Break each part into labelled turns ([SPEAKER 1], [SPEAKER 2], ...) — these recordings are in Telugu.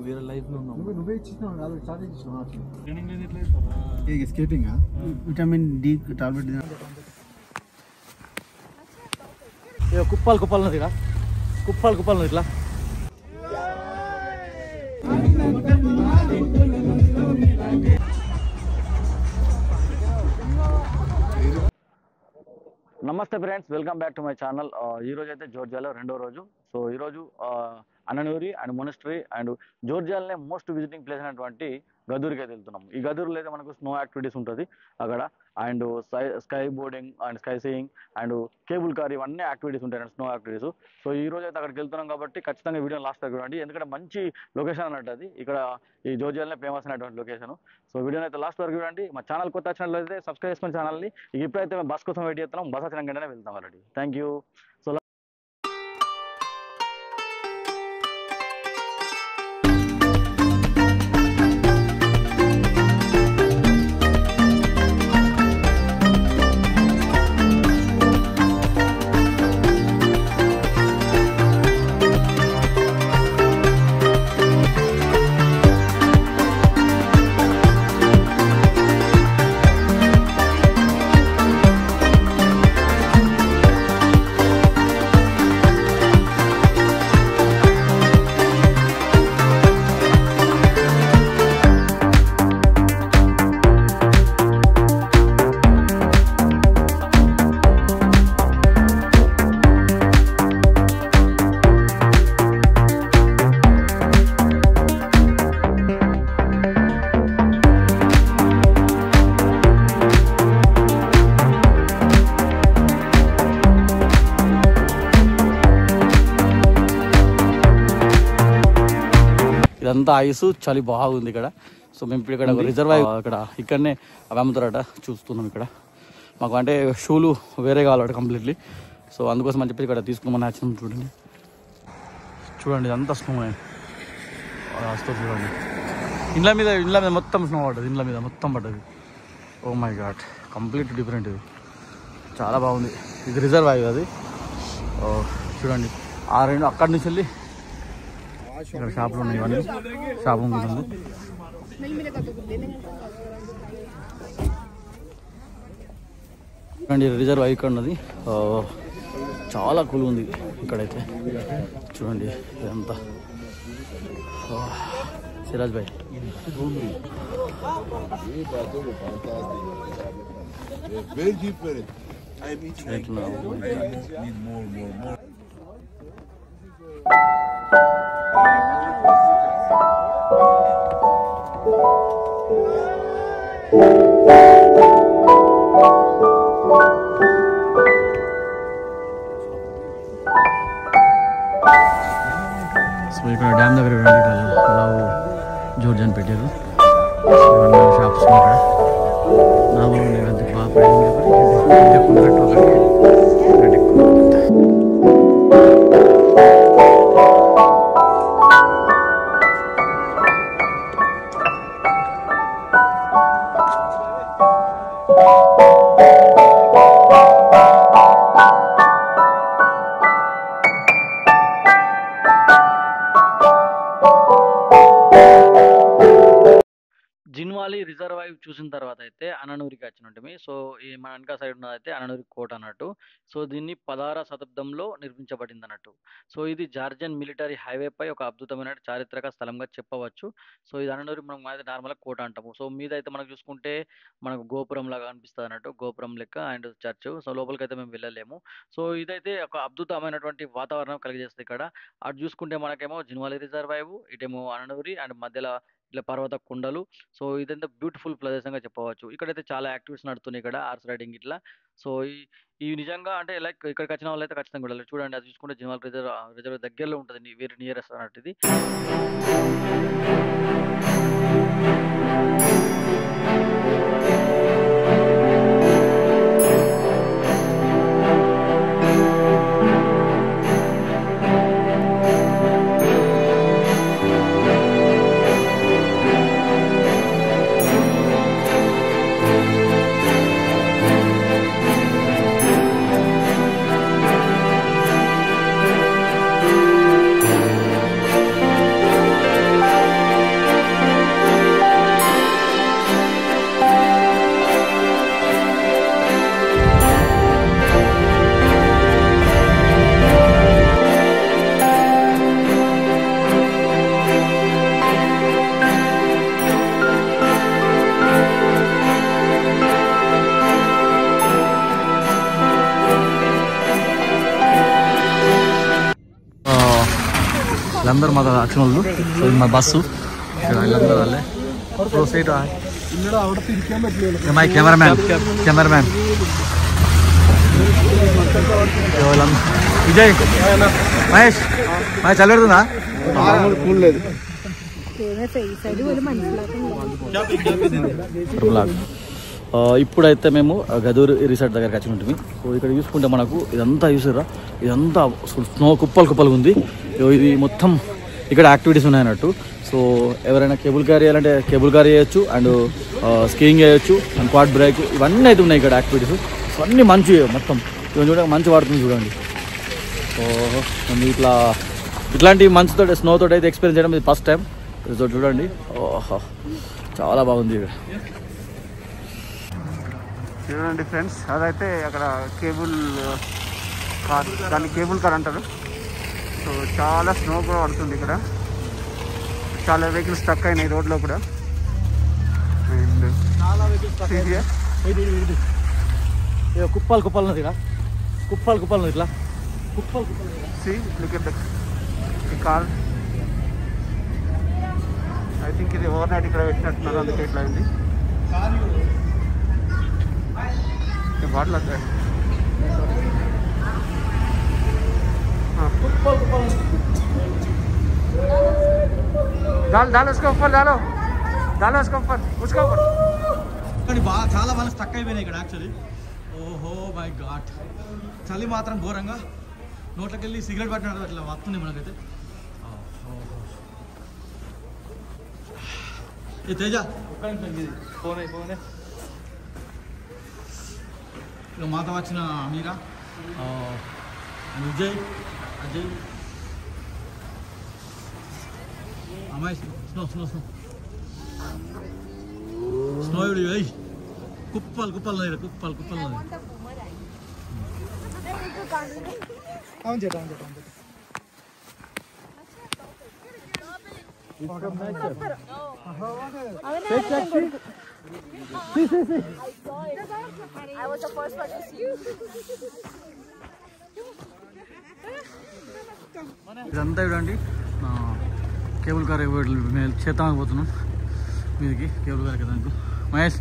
[SPEAKER 1] వేరే లైఫ్ లో
[SPEAKER 2] నువ్వే ఇచ్చినావు స్టార్ట్ చేసినావు స్కేటింగ్ విటమిన్ డి టాబ్లెట్
[SPEAKER 1] కుప్పాలు కుప్పాలు ఉన్నది ఇక్కడ కుప్పాలు కుప్పాలు ఉన్నది ఇట్లా నమస్తే friends, welcome back to my channel. ఈ రోజు అయితే జోర్జియాలో రెండో రోజు. సో ఈరోజు అననూరి అండ్ మొనస్టరీ అండ్ జోర్జియాలోనే మోస్ట్ విజిటింగ్ ప్లేస్ అయినటువంటి గదూర్కి అయితే వెళ్తున్నాం. ఈ గదూర్లో అయితే మనకు స్నో యాక్టివిటీస్ ఉంటుంది అక్కడ, and sky boarding and sky seeing and cable car, ఇవన్నీ యాక్టివిటీస్ ఉంటాయి స్నో యాక్టివిటీస్. సో ఈ రోజు అయితే అక్కడికి వెళ్తున్నాం కాబట్టి ఖచ్చితంగా వీడియో లాస్ట్ వరకు చూడండి, ఎందుకంటే మంచి లొకేషన్ అన్నట్టు అది. ఇక్కడ ఈ జోర్జియాలోనే ఫేమస్ అయినటువంటి లొకేషన్. సో వీడియోని అయితే లాస్ట్ వరకు చూడండి. మా ఛానల్ కొత్త వచ్చినట్లయితే సబ్స్క్రైబ్ చేసుకుని ఛానల్ని. ఇప్పుడైతే మేము బస్ కోసం వెయిట్ చేస్తున్నాం, బస్ వచ్చిన గంటనే వెళ్తాం ఆల్రెడీ. Thank you. సో ఇదంతా ఐసు, చలి బాగుంది ఇక్కడ. సో మేము ఇప్పుడు ఇక్కడ రిజర్వాయర్ ఇక్కడనే అవి అమ్ముతారట, చూస్తున్నాం ఇక్కడ. మాకు అంటే షూలు వేరే కావాలట కంప్లీట్లీ. సో అందుకోసం అని చెప్పి ఇక్కడ తీసుకున్నామని వచ్చినాం. చూడండి ఇదంతా స్నో వస్తుంది. చూడండి ఇండ్ల మీద మొత్తం స్నో పడ్డది, ఇండ్ల మీద మొత్తం పడ్డది. Oh my God, complete different. ఇది చాలా బాగుంది. ఇది రిజర్వాయర్ అది. చూడండి ఆ రెండు అక్కడి నుంచి వెళ్ళి ఇక్కడ షాపులు ఉన్నాయి, ఇవన్నీ షాప్ ఉంటుంది. చూడండి రిజర్వ్ ఇక్కడ ఉన్నది. చాలా కూల్ ఉంది ఇక్కడైతే. చూడండి ఇదంతా. సిరాజ్ భాయ్ సో ఇక్కడ డ్యామ్ దగ్గర లవ్ జోర్జ్ అని పెట్టారు. షాప్స్ ఇక్కడ జిన్వాలి రిజర్వాయర్ చూసిన తర్వాత అయితే అననూరికి వచ్చినట్టు. సో ఈ మన వెనక సైడ్ ఉన్నదైతే అననూరి కోట అన్నట్టు. సో దీన్ని 16వ శతాబ్దంలో నిర్మించబడింది అన్నట్టు. సో ఇది జార్జియన్ మిలిటరీ హైవే పై ఒక అద్భుతమైన చారిత్రక స్థలంగా చెప్పవచ్చు. సో ఇది అననూరి మనం అయితే నార్మల్గా కోట అంటాము. సో మీద అయితే మనకు చూసుకుంటే మనకు గోపురం లాగా అనిపిస్తుంది అన్నట్టు, గోపురం లెక్క అండ్ చర్చ్. సో లోపలికి అయితే మేము వెళ్ళలేము. సో ఇదైతే ఒక అద్భుతమైనటువంటి వాతావరణం కలిగజేస్తుంది ఇక్కడ. అటు చూసుకుంటే మనకేమో జిన్వాలి రిజర్వాయర్, ఇటేమో అననూరి అండ్ మధ్యలో ఇట్లా పర్వత కొండలు. సో ఇదంతా బ్యూటిఫుల్ ప్రదేశంగా చెప్పవచ్చు. ఇక్కడైతే చాలా యాక్టివిటీస్ నడుస్తున్నాయి ఇక్కడ, హార్స్ రైడింగ్ ఇట్లా. సో ఈ నిజంగా అంటే లైక్ ఇక్కడికి వచ్చిన వాళ్ళు అయితే ఖచ్చితంగా వెళ్ళాలి. చూడండి అది చూసుకుంటే జిన్వాలి రిజర్వ్ దగ్గరలో ఉంటుంది, వెరీ నియరెస్ట్ అన్నట్టు ఇది. వీళ్ళందరూ మాకు వచ్చిన వాళ్ళు. సో ఇది మా బస్సు, వీళ్ళందరూ వాళ్ళే. సో సైట్ మై కెమెరామ్యాన్ విజయ్ మహేష్ చల్లెడుతుందా? ఇప్పుడైతే మేము గదూరు రిసార్ట్ దగ్గరికి వచ్చి ఉంటుంది. సో ఇక్కడ చూసుకుంటే మనకు ఇదంతా చూసారా, ఇదంతా స్నో కుప్పలు ఉంది. ఇది మొత్తం ఇక్కడ యాక్టివిటీస్ ఉన్నాయన్నట్టు. సో ఎవరైనా కేబుల్ కార్ చేయాలంటే కేబుల్ కార్ చేయొచ్చు, అండ్ స్కీయింగ్ చేయొచ్చు, అండ్ క్వాడ్ బ్రేక్, ఇవన్నీ అయితే ఉన్నాయి ఇక్కడ యాక్టివిటీస్. సో అన్నీ మంచి మొత్తం ఇవన్నీ చూడండి, మంచి పడుతుంది చూడండి. సో ఇట్లాంటి మంచుతో స్నోతో అయితే ఎక్స్పీరియన్స్ చేయడం ఇది ఫస్ట్ టైం. సో చూడండి, ఓహో చాలా బాగుంది ఇక్కడ
[SPEAKER 2] చూడండి ఫ్రెండ్స్. అదైతే అక్కడ కేబుల్ కార్, దాన్ని కేబుల్ కార్ అంటారు. సో చాలా స్నో కూడా పడుతుంది ఇక్కడ, చాలా వెహికల్స్ స్టక్ అయినాయి రోడ్లో కూడా. అండ్
[SPEAKER 1] చాలా కుప్పలు ఉన్నది ఇక్కడ, కుప్పలు ఉన్నది ఇట్లా కుప్పలు.
[SPEAKER 2] See, look at the car. I think ఇది ఓవర్ నైట్ ఇక్కడ పెట్టినట్టున్నారు, అందుకే ఇట్లా ఉంది. బాటిల్
[SPEAKER 1] బాగా చాలా బాగా స్టక్ అయిపోయినాయి ఇక్కడ యాక్చువల్లీ. ఓహో మై గాడ్, చలి మాత్రం ఘోరంగా. నోట్లోకి వెళ్ళి సిగరెట్ పట్టినట్టు అట్లా వస్తుంది మనకైతే. ఏ తేజ ఫోనే ఇక మాతో వచ్చిన మీరా, విజయ్, అజయ్, అమ్మాయి స్నో ఇవి కుప్పలు కుప్పలు అవును చేద్దాం. ఇదంతా చూడండి కేబుల్ కార్ మేము చేద్దామని పోతున్నాం మీదకి. కేబుల్ కార్ కదా మహేష్,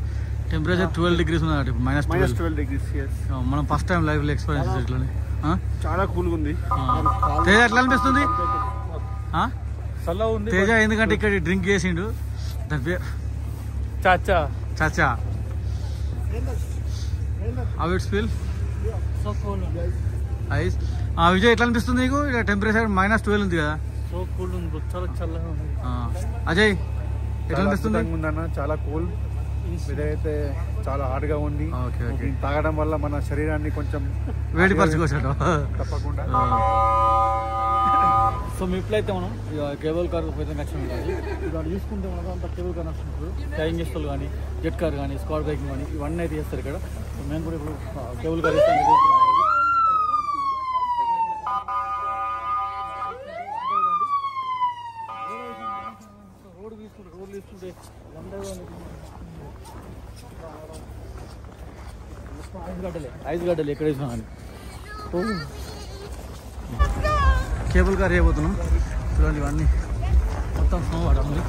[SPEAKER 1] టెంపరేచర్ 12 degrees ఉన్నది, -12
[SPEAKER 2] degrees.
[SPEAKER 1] మనం ఫస్ట్ టైం లైఫ్లో ఎక్స్పీరియన్స్ ఇట్లానే.
[SPEAKER 2] చాలా కూల్గా ఉంది.
[SPEAKER 1] తేజ ఎట్లా అనిపిస్తుంది? తేజ ఎందుకంటే ఇక్కడ డ్రింక్ చేసిండు, దాని పేరు chacha. How it's feel? Ice. Vijay ఎట్లా అనిపిస్తుంది నీకు? ఇక్కడ టెంపరేచర్ -12 ఉంది కదా. అజయ్ ఎట్లా అనిపిస్తుంది?
[SPEAKER 2] చాలా కూల్, ఇదైతే చాలా హార్డ్గా ఉంది. తాగడం వల్ల మన శరీరాన్ని కొంచెం
[SPEAKER 1] వేడిపరచుకోవచ్చు
[SPEAKER 2] తప్పకుండా.
[SPEAKER 1] సో మీ ఇప్పుడైతే మనం కేబుల్ కార్ నచ్చింది కాదు, ఇక్కడ చూసుకుంటే మనకు అంత కేబుల్ కార్ నచ్చుకుంటారు. ఫ్లయింగ్ ఎస్టోల్ కానీ, జెట్ కార్ కానీ, స్క్వాడ్ బైకింగ్ కానీ, ఇవన్నీ అయితే చేస్తారు ఇక్కడ. సో మేము కూడా ఇప్పుడు కేబుల్ కార్ ఇస్తాం. రోడ్లు తీసుకుంటే ఐదు గడ్డలు ఎక్కడ వేసినా కానీ. కేబుల్ కార్ చేయబోతున్నాం చూడండి, ఇవన్నీ మొత్తం స్నో పడుతుంది.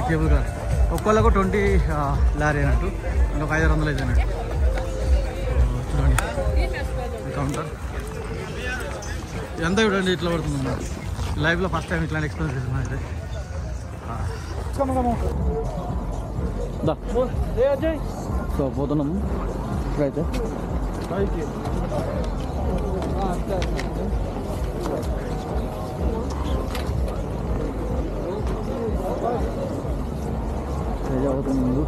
[SPEAKER 1] కేబుల్ కార్ ఒక్కళ్ళకు 20 లారీ అయినట్టు, ఇంకొక 500 అయితే అన్నట్టు. చూడండి కౌంటర్ ఎంత చూడండి ఇట్లా పడుతుంది. లైఫ్లో ఫస్ట్ టైం ఇట్లాంటి ఎక్స్పీరియన్స్ చేస్తున్నాం అయితే. సో పోతున్నాము ఇప్పుడైతే. ముందు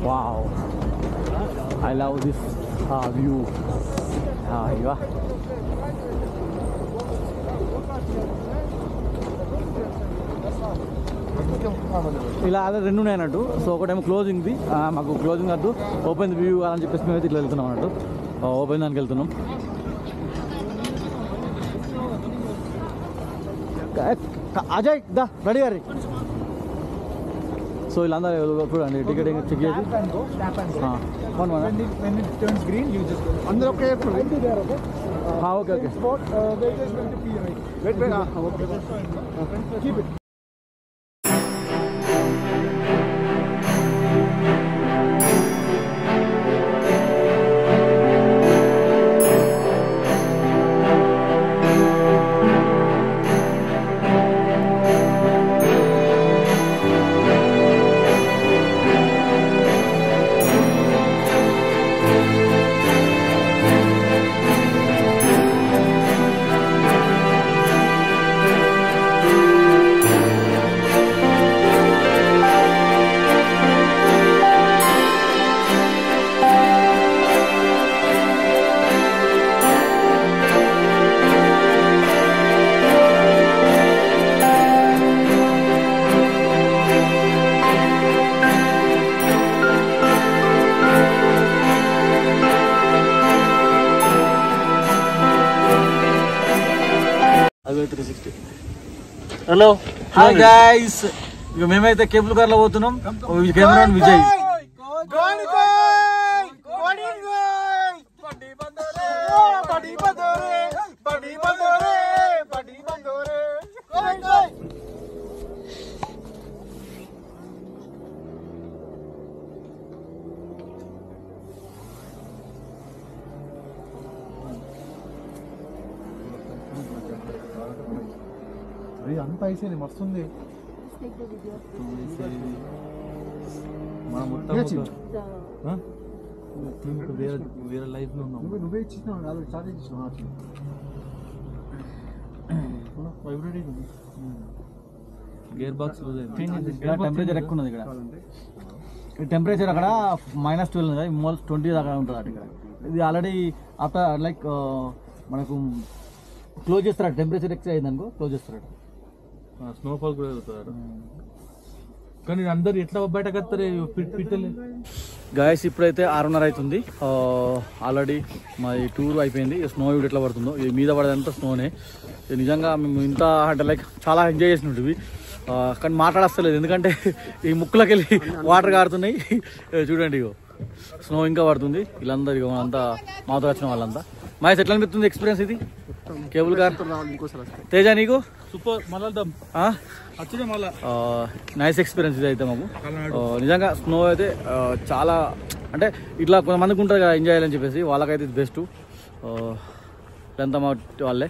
[SPEAKER 1] wow, I love this view. ఇవా ఇలా అలా 2 ఉన్నాయి అన్నట్టు. సో ఒకటేమో క్లోజింగ్ది, మాకు క్లోజింగ్ వద్దు, ఓపెన్ వ్యూ అని చెప్పేసి మేమైతే ఇట్లా వెళ్తున్నాం అన్నట్టు. ఓపెన్ దానికి వెళ్తున్నాం. అజయ్ దా రెడీ గారి. సో వీళ్ళందరూ చూడండి టికెట్ చెక్ చేసి ఓకే. హలో హాయ్ గైస్, ఇక మేమైతే కేబుల్ కార్ లో పోతున్నాం. కెమెరాన్ విజయ్.
[SPEAKER 3] అంత అయిపోయింది, మస్తుంది. మనం మొత్తం వేరే లైఫ్ లో ఉన్నాం. నువ్వే ఇచ్చినావు కాదు, స్టార్ట్ ఇచ్చినావు. గేర్ బాక్స్
[SPEAKER 1] టెంపరేచర్ ఎక్కువ ఉన్నది ఇక్కడ. టెంపరేచర్ అక్కడ -12 ఉంది, -20 దాకా ఉంటుంది అటు ఇక్కడ. ఇది ఆల్రెడీ ఆఫ్టర్ లైక్ మనకు క్లోజ్ చేస్తారట. టెంపరేచర్ ఎక్కువ అయింది అనుకో క్లోజ్ చేస్తారట.
[SPEAKER 3] స్నోఫాల్ కూడా అవుతారు. కానీ అందరు ఎట్లా బయటకు వస్తారు పిట్టలే.
[SPEAKER 1] గాయస్ ఇప్పుడైతే 6:30 అవుతుంది. ఆల్రెడీ మా టూర్ అయిపోయింది. స్నో ఇప్పుడు ఎట్లా పడుతుందో, ఇది మీద పడేదంతా స్నోనే. నిజంగా మేము ఇంత అంటే లైక్ చాలా ఎంజాయ్ చేసినట్టు. కానీ మాట్లాడస్తలేదు, ఎందుకంటే ఈ ముక్కులకి వెళ్ళి వాటర్ కారుతున్నాయి. చూడండి ఇగో స్నో ఇంకా పడుతుంది. వీళ్ళందరూ ఇగో అంతా మాతో వచ్చిన వాళ్ళంతా. మహేష్ ఎట్లా అనిపిస్తుంది ఎక్స్పీరియన్స్ ఇది కేబుల్ కార్? తేజ నీకు?
[SPEAKER 3] సూపర్. మళ్ళా
[SPEAKER 1] నైస్ ఎక్స్పీరియన్స్ ఇది అయితే మాకు. నిజంగా స్నో అయితే చాలా అంటే ఇట్లా కొంతమందికి ఉంటుంది కదా ఎంజాయ్ చేయాలని చెప్పేసి, వాళ్ళకైతే ఇది బెస్ట్. ఇదంతా మా వాళ్ళే.